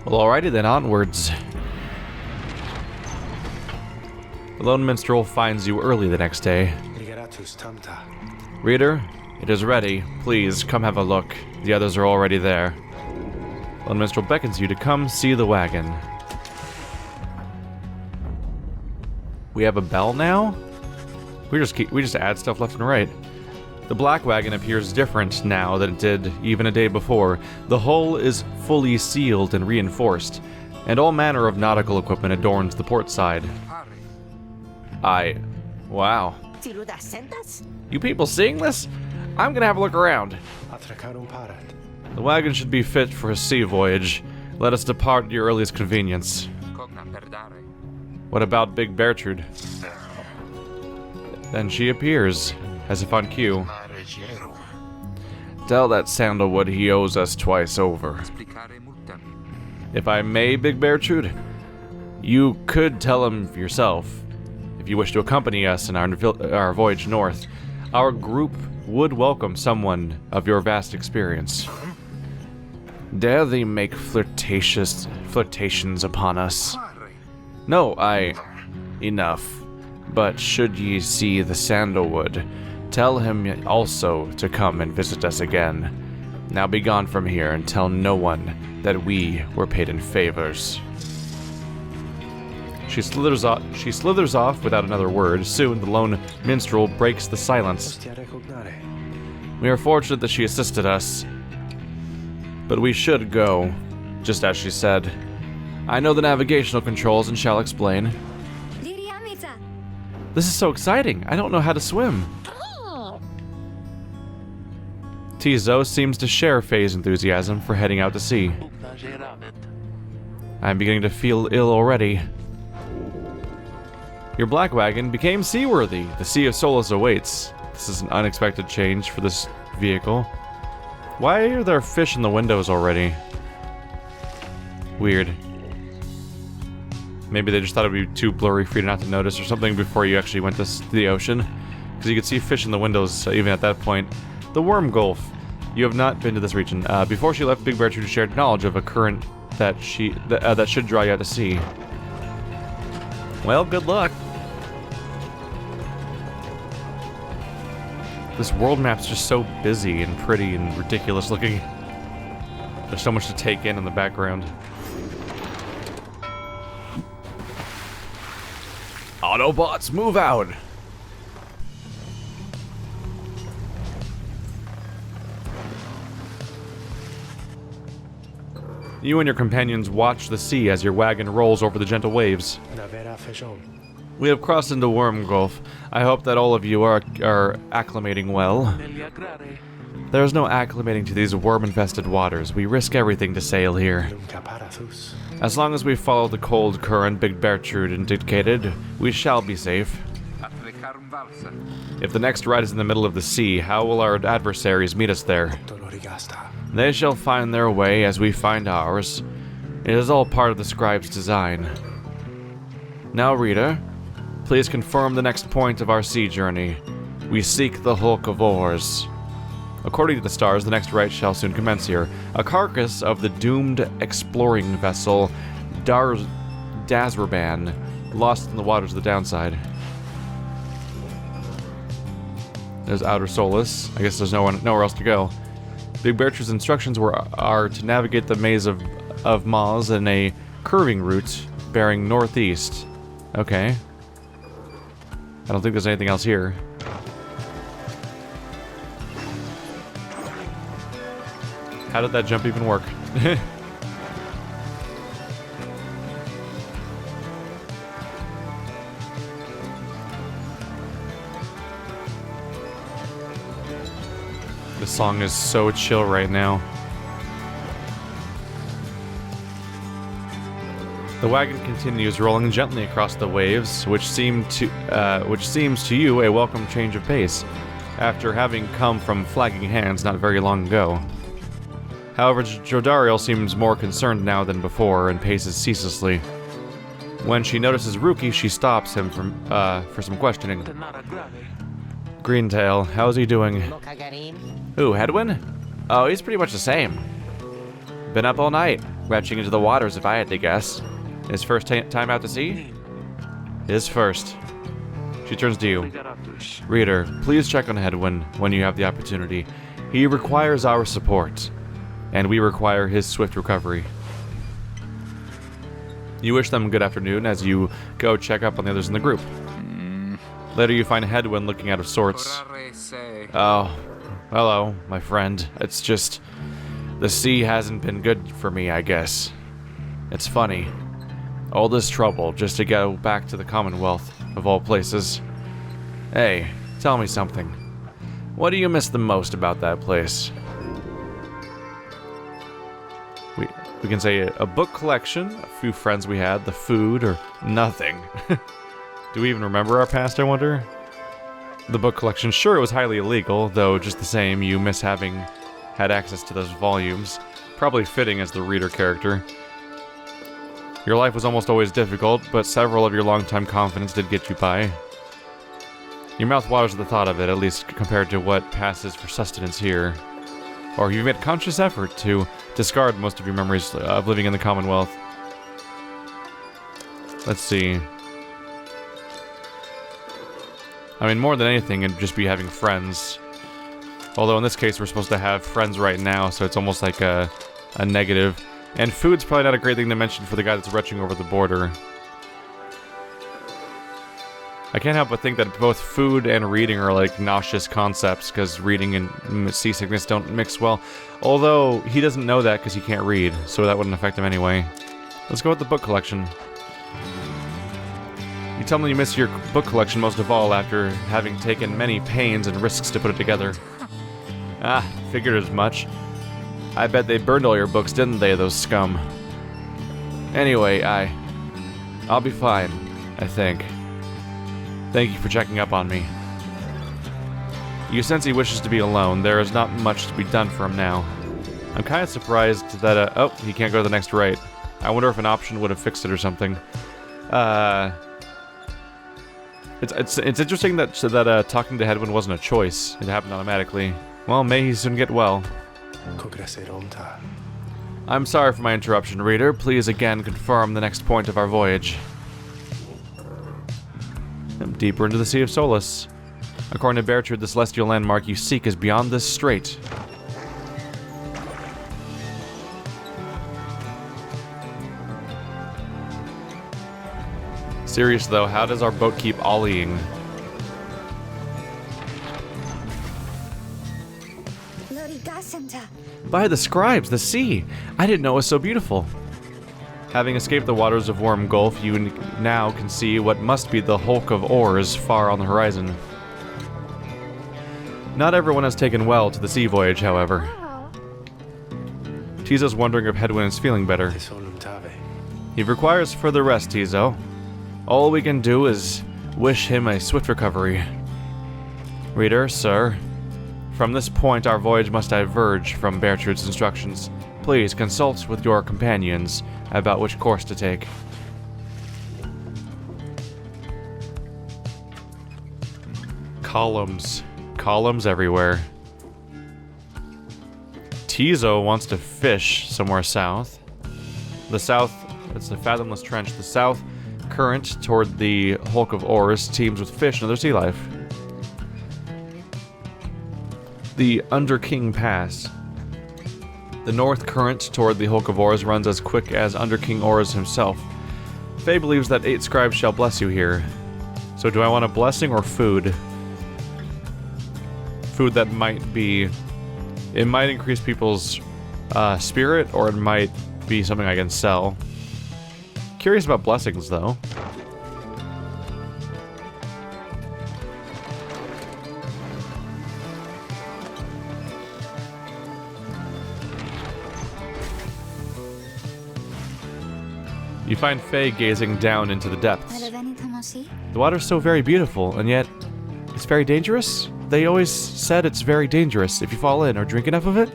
Well, alrighty then, onwards. The lone minstrel finds you early the next day. Reader, it is ready. Please, come have a look. The others are already there. Lone minstrel beckons you to come see the wagon. We have a bell now? We just add stuff left and right. The black wagon appears different now than it did even a day before. The hull is fully sealed and reinforced, and all manner of nautical equipment adorns the port side. Wow. You people seeing this? I'm gonna have a look around. The wagon should be fit for a sea voyage. Let us depart at your earliest convenience. What about Big Bertrude? Then she appears, as if on cue. Tell that sandalwood he owes us twice over. If I may, Big Bertrude, you could tell him yourself. If you wish to accompany us in our voyage north, our group would welcome someone of your vast experience. Dare they make flirtations upon us? No, enough. But should ye see the sandalwood, tell him also to come and visit us again. Now be gone from here and tell no one that we were paid in favors. She slithers off without another word. Soon, the lone minstrel breaks the silence. We are fortunate that she assisted us, but we should go, just as she said. I know the navigational controls and shall explain. This is so exciting. I don't know how to swim. Tizo seems to share Faye's enthusiasm for heading out to sea. I'm beginning to feel ill already. Your black wagon became seaworthy. The Sea of Solace awaits. This is an unexpected change for this vehicle. Why are there fish in the windows already? Weird. Maybe they just thought it would be too blurry for you not to notice or something before you actually went to the ocean. Because you could see fish in the windows even at that point. The Worm Gulf. You have not been to this region. Before she left, Big Bertrude shared knowledge of a current that should draw you out to sea. Well, good luck. This world map's just so busy and pretty and ridiculous looking. There's so much to take in the background. Autobots, move out! You and your companions watch the sea as your wagon rolls over the gentle waves. We have crossed into Worm Gulf. I hope that all of you are acclimating well. There is no acclimating to these worm-infested waters. We risk everything to sail here. As long as we follow the cold current Big Bertrude indicated, we shall be safe. If the next ride is in the middle of the sea, how will our adversaries meet us there? They shall find their way as we find ours. It is all part of the scribe's design. Now, reader, please confirm the next point of our sea journey. We seek the hulk of oars. According to the stars, the next rite shall soon commence here. A carcass of the doomed exploring vessel Dazraban, lost in the waters of the downside. There's Outer Solace. I guess there's nowhere else to go. Big Bertrude's instructions are to navigate the maze of Maz in a curving route bearing northeast. Okay. I don't think there's anything else here. How did that jump even work? This song is so chill right now. The wagon continues rolling gently across the waves, which seems to you a welcome change of pace, after having come from flagging hands not very long ago. However, Jodariel seems more concerned now than before and paces ceaselessly. When she notices Ruki, she stops him for some questioning. Greentail, how's he doing? Ooh, Hedwin? Oh, he's pretty much the same. Been up all night. Retching into the waters, if I had to guess. His first time out to sea? His first. She turns to you. Reader, please check on Hedwyn when you have the opportunity. He requires our support, and we require his swift recovery. You wish them good afternoon as you go check up on the others in the group. Later you find Hedwyn looking out of sorts. Oh, hello, my friend. It's just... the sea hasn't been good for me, I guess. It's funny. All this trouble just to go back to the Commonwealth, of all places. Hey, tell me something. What do you miss the most about that place? We can say a book collection, a few friends we had, the food, or nothing. Do we even remember our past, I wonder? The book collection, sure, it was highly illegal, though just the same, you miss having had access to those volumes. Probably fitting as the reader character. Your life was almost always difficult, but several of your longtime confidants did get you by. Your mouth waters at the thought of it, at least compared to what passes for sustenance here. Or you've made a conscious effort to discard most of your memories of living in the Commonwealth. Let's see. I mean, more than anything, it'd just be having friends. Although in this case, we're supposed to have friends right now, so it's almost like a negative. And food's probably not a great thing to mention for the guy that's retching over the border. I can't help but think that both food and reading are like nauseous concepts, because reading and seasickness don't mix well. Although, he doesn't know that because he can't read, so that wouldn't affect him anyway. Let's go with the book collection. You tell me you miss your book collection most of all after having taken many pains and risks to put it together. Ah, figured as much. I bet they burned all your books, didn't they, those scum? Anyway, I'll be fine, I think. Thank you for checking up on me. You sense he wishes to be alone. There is not much to be done for him now. I'm kind of surprised that, oh, he can't go to the next rite. I wonder if an option would have fixed it or something. It's interesting that talking to Hedwyn wasn't a choice. It happened automatically. Well, may he soon get well. I'm sorry for my interruption, reader. Please again confirm the next point of our voyage. Deeper into the Sea of Solace. According to Bertrude, the celestial landmark you seek is beyond this strait. Serious though, how does our boat keep ollieing? By the scribes, the sea! I didn't know it was so beautiful. Having escaped the waters of Worm Gulf, you now can see what must be the hulk of oars far on the horizon. Not everyone has taken well to the sea voyage, however. Tizo's wondering if Hedwyn is feeling better. He requires further rest, Tizo. All we can do is wish him a swift recovery. Reader, sir, from this point our voyage must diverge from Bertrude's instructions. Please consult with your companions about which course to take. Columns. Columns everywhere. Tizo wants to fish somewhere south. The south, it's the Fathomless Trench. The south current toward the hulk of oars teems with fish and other sea life. The Underking Pass. The north current toward the hulk of oars runs as quick as Underking Oars himself. Faye believes that 8 scribes shall bless you here. So do I want a blessing or food? Food that might be... It might increase people's spirit, or it might be something I can sell. Curious about blessings, though. You find Faye gazing down into the depths. The water's so very beautiful, and yet it's very dangerous? They always said it's very dangerous if you fall in or drink enough of it.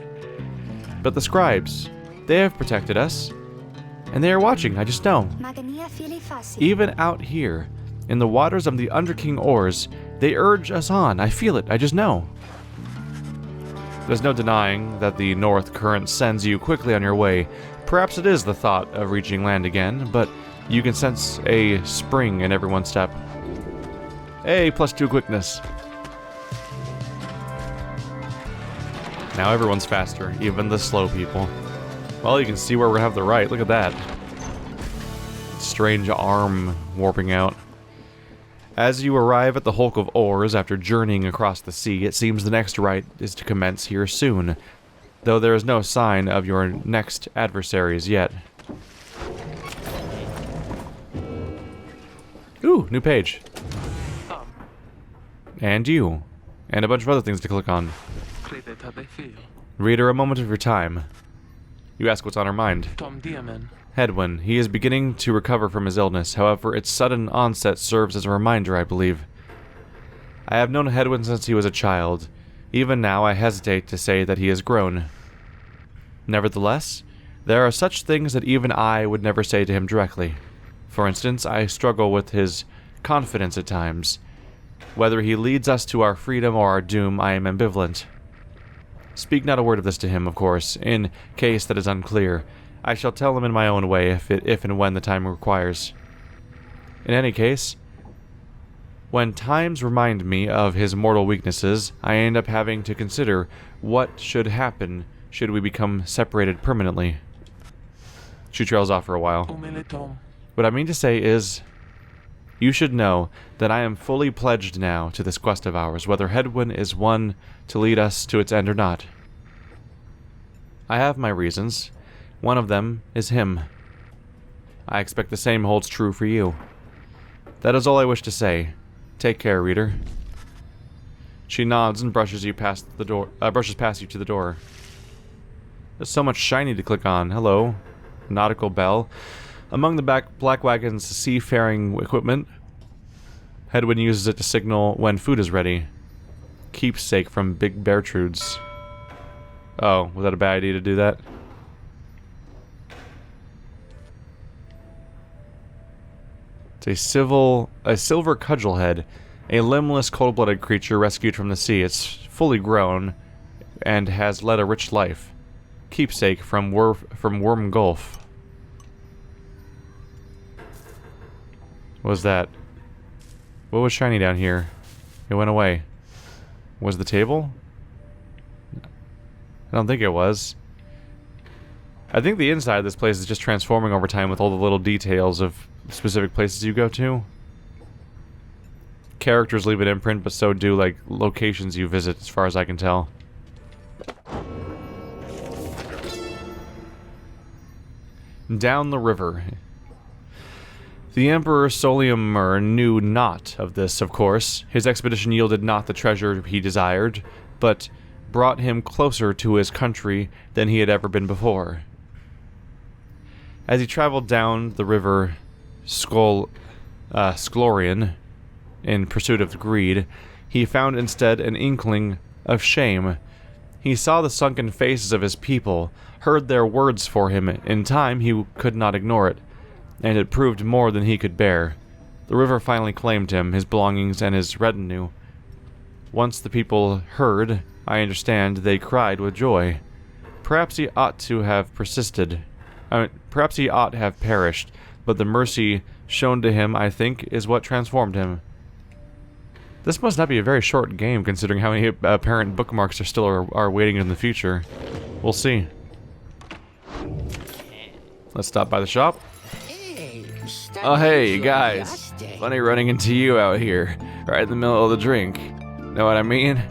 But the scribes, they have protected us, and they are watching, I just know. Even out here, in the waters of the Underking Oars, they urge us on. I feel it, I just know. There's no denying that the north current sends you quickly on your way, Perhaps it is the thought of reaching land again, but you can sense a spring in everyone's step. Hey, +2 quickness. Now everyone's faster, even the slow people. Well, you can see where we're gonna have the Rite. Look at that. Strange arm warping out. As you arrive at the hulk of oars after journeying across the sea, it seems the next Rite is to commence here soon, though there is no sign of your next adversaries yet. Ooh, new page. And you. And a bunch of other things to click on. Reader, a moment of your time. You ask what's on her mind. Hedwyn. He is beginning to recover from his illness. However, its sudden onset serves as a reminder, I believe. I have known Hedwyn since he was a child. Even now, I hesitate to say that he has grown. Nevertheless, there are such things that even I would never say to him directly. For instance, I struggle with his confidence at times. Whether he leads us to our freedom or our doom, I am ambivalent. Speak not a word of this to him, of course, in case that is unclear. I shall tell him in my own way if and when the time requires. In any case, when times remind me of his mortal weaknesses, I end up having to consider what should happen should we become separated permanently. She trails off for a while. What I mean to say is, you should know that I am fully pledged now to this quest of ours, whether Hedwyn is one to lead us to its end or not. I have my reasons. One of them is him. I expect the same holds true for you. That is all I wish to say. Take care, reader. She nods and brushes past you to the door. There's so much shiny to click on. Hello. Nautical bell. Among the black wagon's seafaring equipment, Hedwyn uses it to signal when food is ready. Keepsake from Big Bertrude's. Oh, was that a bad idea to do that? It's a silver cudgel head, a limbless, cold-blooded creature rescued from the sea. It's fully grown and has led a rich life. Keepsake from Worm Gulf. What was that? What was shiny down here? It went away. Was the table? I don't think it was. I think the inside of this place is just transforming over time with all the little details of specific places you go to. Characters leave an imprint, but so do, like, locations you visit, as far as I can tell. Down the river. The Emperor Solimer knew not of this, of course. His expedition yielded not the treasure he desired, but brought him closer to his country than he had ever been before. As he traveled down the river Sklorian in pursuit of greed, he found instead an inkling of shame. He saw the sunken faces of his people, heard their words for him. In time, he could not ignore it, and it proved more than he could bear. The river finally claimed him, his belongings, and his retinue. Once the people heard, I understand, they cried with joy. Perhaps he ought to have perhaps he ought to have perished, but the mercy shown to him, I think, is what transformed him. This must not be a very short game, considering how many apparent bookmarks are still are waiting in the future. We'll see. Let's stop by the shop. Oh hey, guys. Funny running into you out here, right in the middle of the drink. Know what I mean?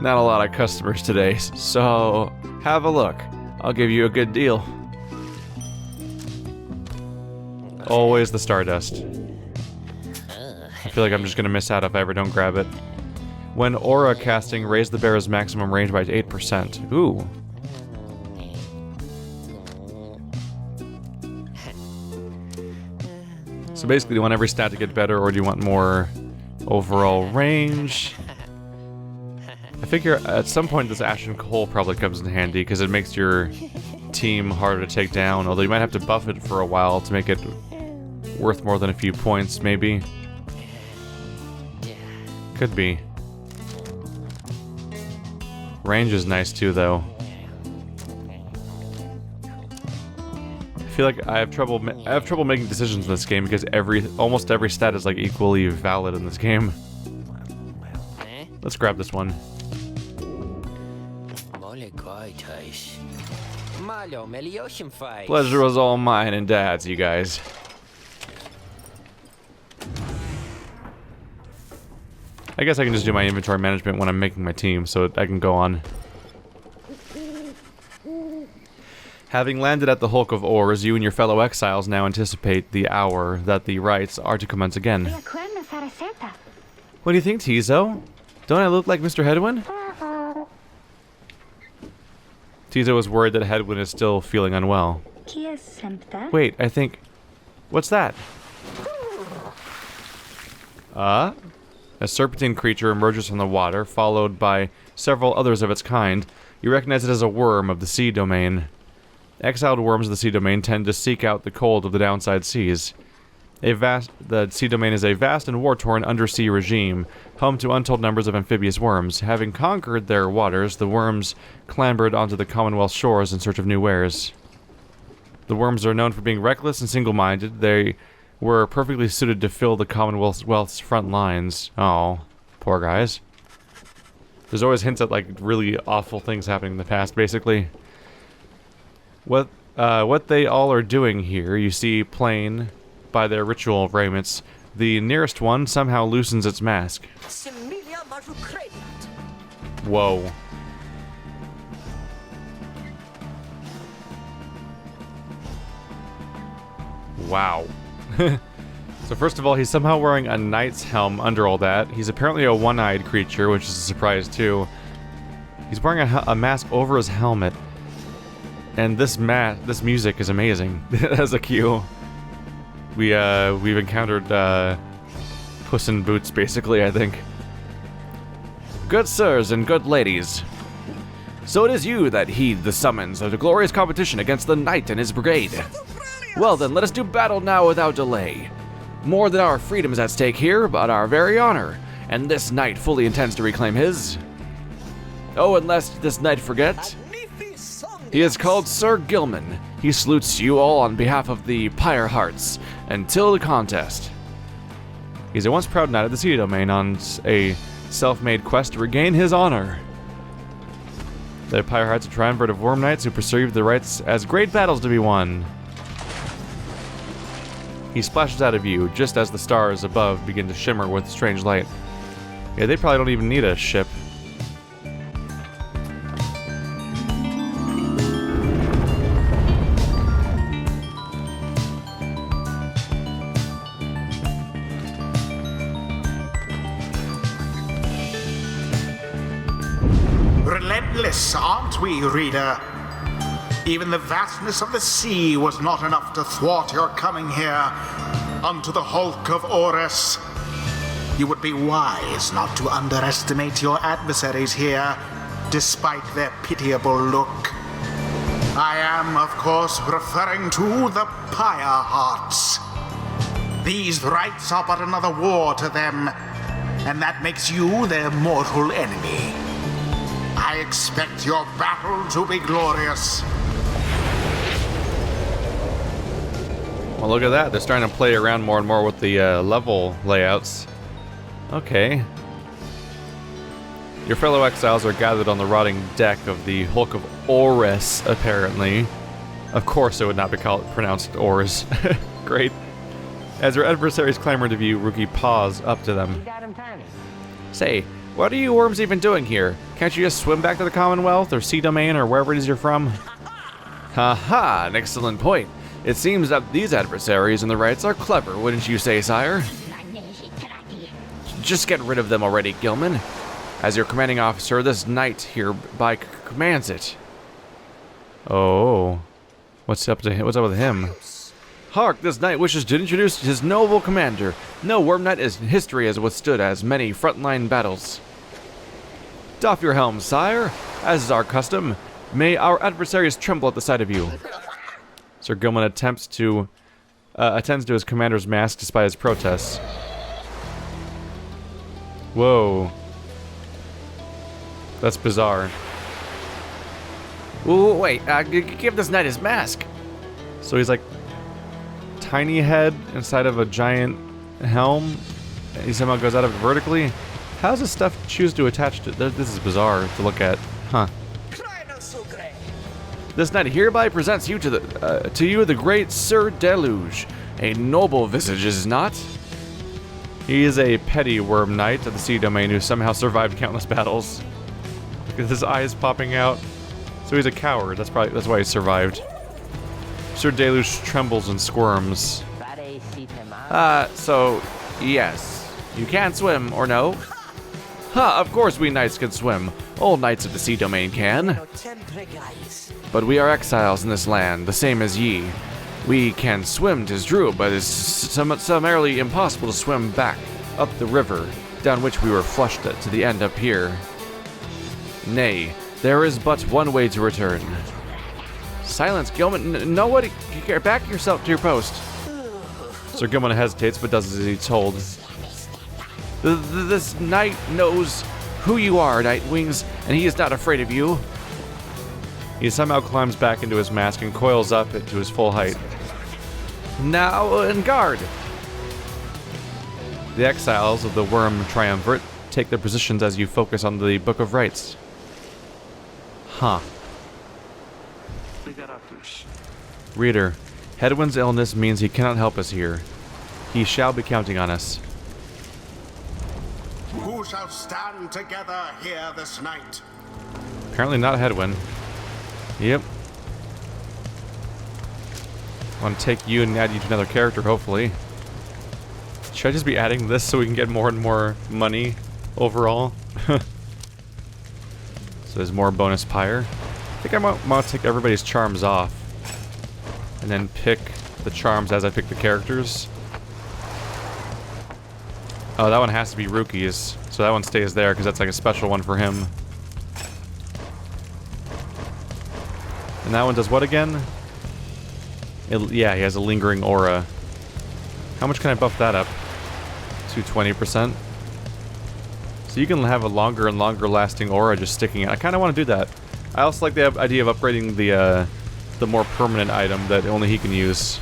Not a lot of customers today, so have a look. I'll give you a good deal. Always the Stardust. I feel like I'm just gonna miss out if I ever don't grab it. When aura casting, raise the bearer's maximum range by 8%. Ooh. So basically, do you want every stat to get better, or do you want more overall range? I figure at some point this Ashen Coal probably comes in handy, because it makes your team harder to take down, although you might have to buff it for a while to make it worth more than a few points, maybe. Could be. Range is nice too, though. feel like I have trouble making decisions in this game because almost every stat is like equally valid in this game. Let's grab this one. Pleasure was all mine and Dad's, you guys. I guess I can just do my inventory management when I'm making my team, so I can go on. Having landed at the Hulk of Ores, you and your fellow exiles now anticipate the hour that the rites are to commence again. What do you think, Tizo? Don't I look like Mr. Hedwin? Tizo is worried that Hedwin is still feeling unwell. Wait, I think... What's that? A serpentine creature emerges from the water, followed by several others of its kind. You recognize it as a worm of the sea domain. Exiled worms of the sea domain tend to seek out the cold of the downside seas. The sea domain is a vast and war-torn undersea regime, home to untold numbers of amphibious worms. Having conquered their waters, the worms clambered onto the Commonwealth shores in search of new wares. The worms are known for being reckless and single-minded. They were perfectly suited to fill the Commonwealth's front lines. Oh, poor guys. There's always hints at, like, really awful things happening in the past, basically. What they all are doing here, you see plain by their ritual raiments. The nearest one somehow loosens its mask. Whoa. Wow. So first of all, he's somehow wearing a knight's helm under all that. He's apparently a one-eyed creature, which is a surprise too. He's wearing a mask over his helmet. And this music is amazing. As a cue. We've encountered Puss in Boots, basically, I think. Good sirs and good ladies. So it is you that heed the summons of the glorious competition against the knight and his brigade. Well then, let us do battle now without delay. More than our freedom is at stake here, but our very honor, and this knight fully intends to reclaim his. Oh, and lest this knight forget, he is called Sir Gilman. He salutes you all on behalf of the Pyrehearts until the contest. He's a once proud knight of the sea domain on a self-made quest to regain his honor. The Pyrehearts are triumvirate of worm knights who perceive the rites as great battles to be won. He splashes out of you just as the stars above begin to shimmer with strange light. Yeah, they probably don't even need a ship. Relentless, aren't we, reader? Even the vastness of the sea was not enough to thwart your coming here unto the Hulk of Ores. You would be wise not to underestimate your adversaries here, despite their pitiable look. I am, of course, referring to the Pyrehearts. These rites are but another war to them, and that makes you their mortal enemy. I expect your battle to be glorious. Well, look at that. They're starting to play around more and more with the level layouts. Okay. Your fellow exiles are gathered on the rotting deck of the Hulk of Ores, apparently. Of course it would not be pronounced Ores. Great. As your adversaries clamor to view, Rookie paws up to them. Say, what are you worms even doing here? Can't you just swim back to the Commonwealth or Sea Domain or wherever it is you're from? Ha, an excellent point. It seems that these adversaries and the rites are clever, wouldn't you say, sire? Just get rid of them already, Gilman. As your commanding officer, this knight hereby commands it. Oh. What's up with him? Hark, this knight wishes to introduce his noble commander. No worm knight in history has withstood as many frontline battles. Doff your helm, sire. As is our custom, may our adversaries tremble at the sight of you. Sir Gilman attends to his commander's mask despite his protests. Whoa. That's bizarre. Ooh, wait, give this knight his mask. So he's like tiny head inside of a giant helm. He somehow goes out of it vertically. How does this stuff choose to attach to? This is bizarre to look at, huh? This knight hereby presents you to the great Sir Deluge, a noble visage, is not? He is a petty worm knight of the sea domain who somehow survived countless battles. Look at his eyes popping out. So he's a coward. That's why he survived. Sir Deluge trembles and squirms. So yes, you can swim or no? Ha! Of course we knights can swim. All knights of the sea domain can. But we are exiles in this land, the same as ye. We can swim, 'tis true, but it's summarily impossible to swim back up the river, down which we were flushed to the end up here. Nay, there is but one way to return. Silence, Gilman. Nobody, back yourself to your post. Sir Gilman hesitates, but does as he's told. This knight knows who you are, Nightwings, and he is not afraid of you. He somehow climbs back into his mask and coils up to his full height. Now, en garde! The exiles of the Worm Triumvirate take their positions as you focus on the Book of Rites. Huh. Reader, Hedwin's illness means he cannot help us here. He shall be counting on us. Who shall stand together here this night? Apparently not Hedwin. Yep. I want to take you and add you to another character, hopefully. Should I just be adding this so we can get more and more money overall? So there's more bonus Pyre. I think I might take everybody's charms off. And then pick the charms as I pick the characters. Oh, that one has to be Ruki's. So that one stays there because that's like a special one for him. And that one does what again? Yeah, he has a lingering aura. How much can I buff that up? To 20%. So you can have a longer and longer lasting aura just sticking out. I kind of want to do that. I also like the idea of upgrading the more permanent item that only he can use.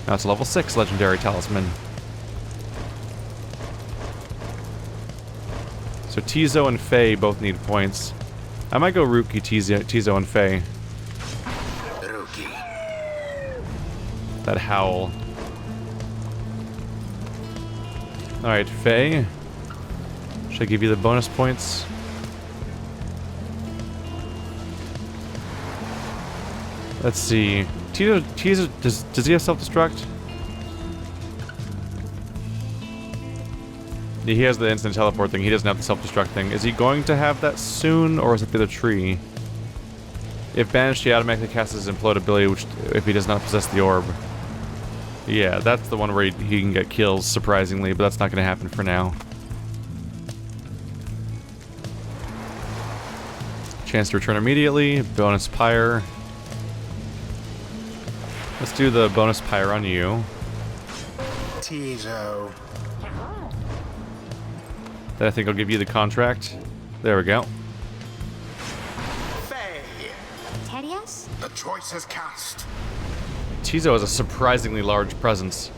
Now it's a level 6 legendary talisman. So Tizo and Faye both need points. I might go Ruki, Tizo, and Faye. Ruki. That howl. Alright, Faye. Should I give you the bonus points? Let's see. Tizo, does he have self-destruct? He has the instant teleport thing. He doesn't have the self-destruct thing. Is he going to have that soon, or is it the other tree? If banished, he automatically casts his implode ability, which if he does not possess the orb. Yeah, that's the one where he can get kills, surprisingly, but that's not going to happen for now. Chance to return immediately. Bonus Pyre. Let's do the bonus Pyre on you. Tizo. Then I think I'll give you the contract. There we go. Faye. The choice is cast. Tizo has a surprisingly large presence.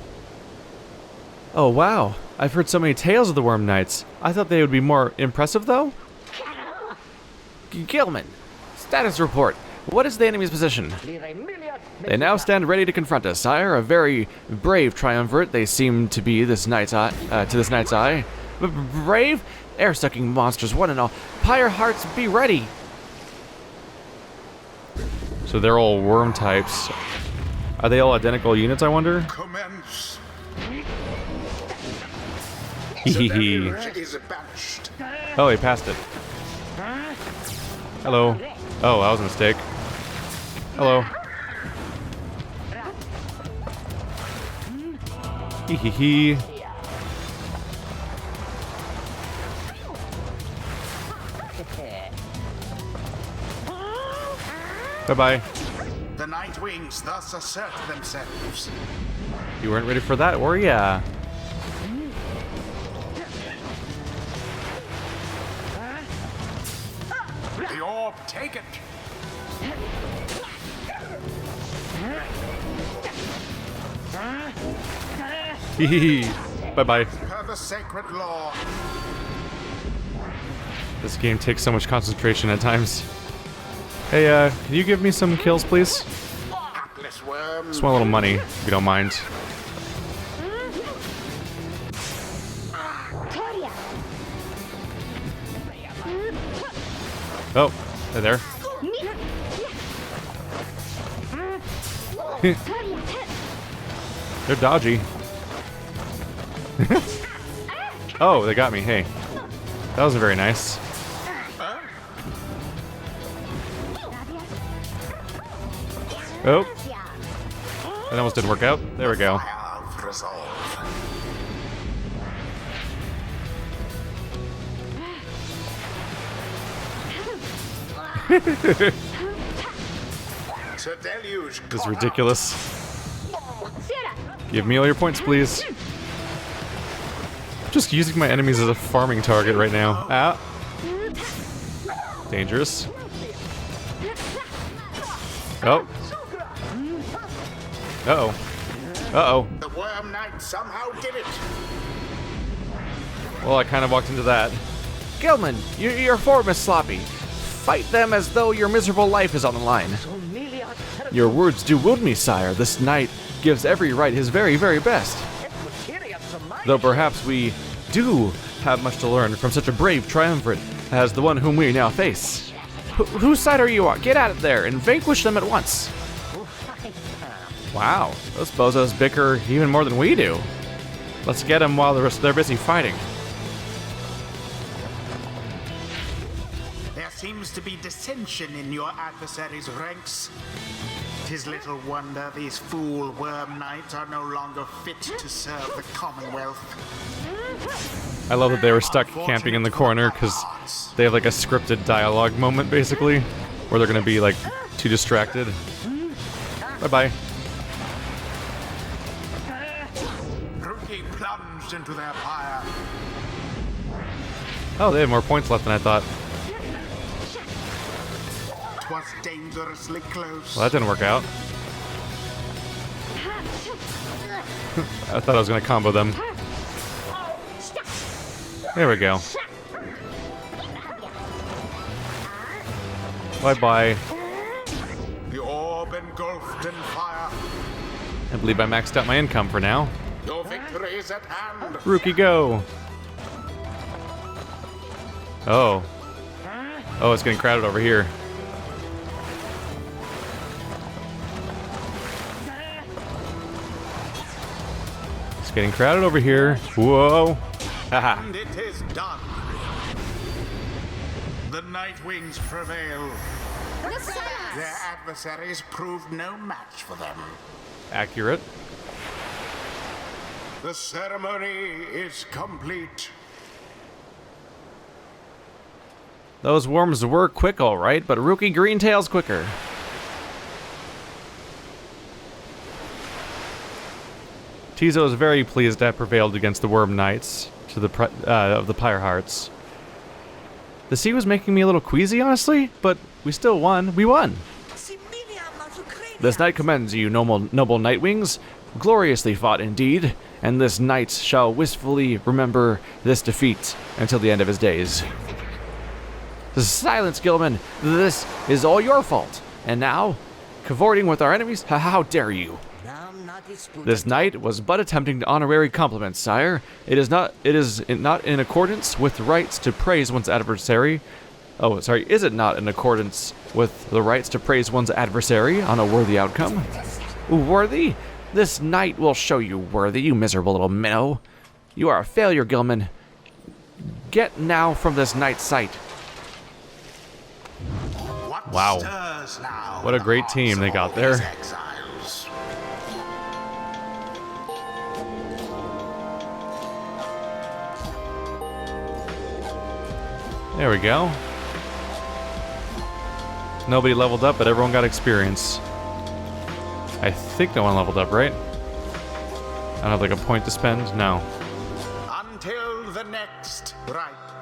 Oh wow, I've heard so many tales of the Worm Knights. I thought they would be more impressive though? Gilman, status report. What is the enemy's position? They now stand ready to confront us, sire. A very brave triumvirate they seem to be this night's eye, to this night's eye. Brave? Air-sucking monsters, one and all. Pyrehearts, be ready! So they're all worm types. Are they all identical units, I wonder? Commence. Hehehe. Is banished. Oh, he passed it. Hello. Oh, that was a mistake. Hello. Hehehe. Bye-bye. The Nightwings thus assert themselves. You weren't ready for that, were ya? The orb, take it. Bye-bye. Per the sacred law. This game takes so much concentration at times. Hey, can you give me some kills, please? Hapless worm. Just want a little money, if you don't mind. Oh, hey there. They're dodgy. Oh, they got me. Hey. That wasn't very nice. Oh. That almost didn't work out. There we go. I have resolve. To deluge. This is ridiculous. Give me all your points, please. Just using my enemies as a farming target right now. Ah. Dangerous. Oh. Uh-oh. Uh-oh. The Worm Knight somehow did it. Well, I kind of walked into that. Gilman, your form is sloppy. Fight them as though your miserable life is on the line. Your words do wound me, sire. This knight gives every Rite his very, very best. Though perhaps we do have much to learn from such a brave triumvirate as the one whom we now face. Whose side are you on? Get out of there and vanquish them at once. Wow, those bozos bicker even more than we do. Let's get them while they're busy fighting. There seems to be dissension in your adversaries' ranks. 'Tis little wonder these fool Worm Knights are no longer fit to serve the Commonwealth. I love that they were stuck camping in the corner because they have like a scripted dialogue moment basically, where they're gonna be like too distracted. Bye-bye. Rookie plunged into their pyre. Oh, they have more points left than I thought. 'Twas dangerously close. Well, that didn't work out. I thought I was gonna combo them. There we go. Bye-bye. The orb engulfed in fire. I believe I maxed out my income for now. Your victory is at hand. Rookie, go! Oh. Oh, it's getting crowded over here. It's getting crowded over here. Whoa. Haha. And it is done. The Nightwings prevail. Their adversaries proved no match for them. Accurate. The ceremony is complete. Those worms were quick, all right, but Rookie Greentail's quicker. Tizo is very pleased to have prevailed against the Worm Knights of the Pyrehearts. The sea was making me a little queasy, honestly, but we still won. We won. This night commends you, noble Nightwings. Gloriously fought indeed, and this knight shall wistfully remember this defeat until the end of his days. Silence, Gilman. This is all your fault. And now, cavorting with our enemies? How dare you? This knight was but attempting honorary compliments, sire. It is not in accordance with rights to praise one's adversary. Oh, sorry, is it not in accordance with the rights to praise one's adversary on a worthy outcome? Worthy? This knight will show you worthy, you miserable little minnow. You are a failure, Gilman. Get now from this knight's sight. Wow. What a great team they got there. Exiles. There we go. Nobody leveled up, but everyone got experience. I think no one leveled up, right? I don't have like a point to spend? No. Until the next Rite.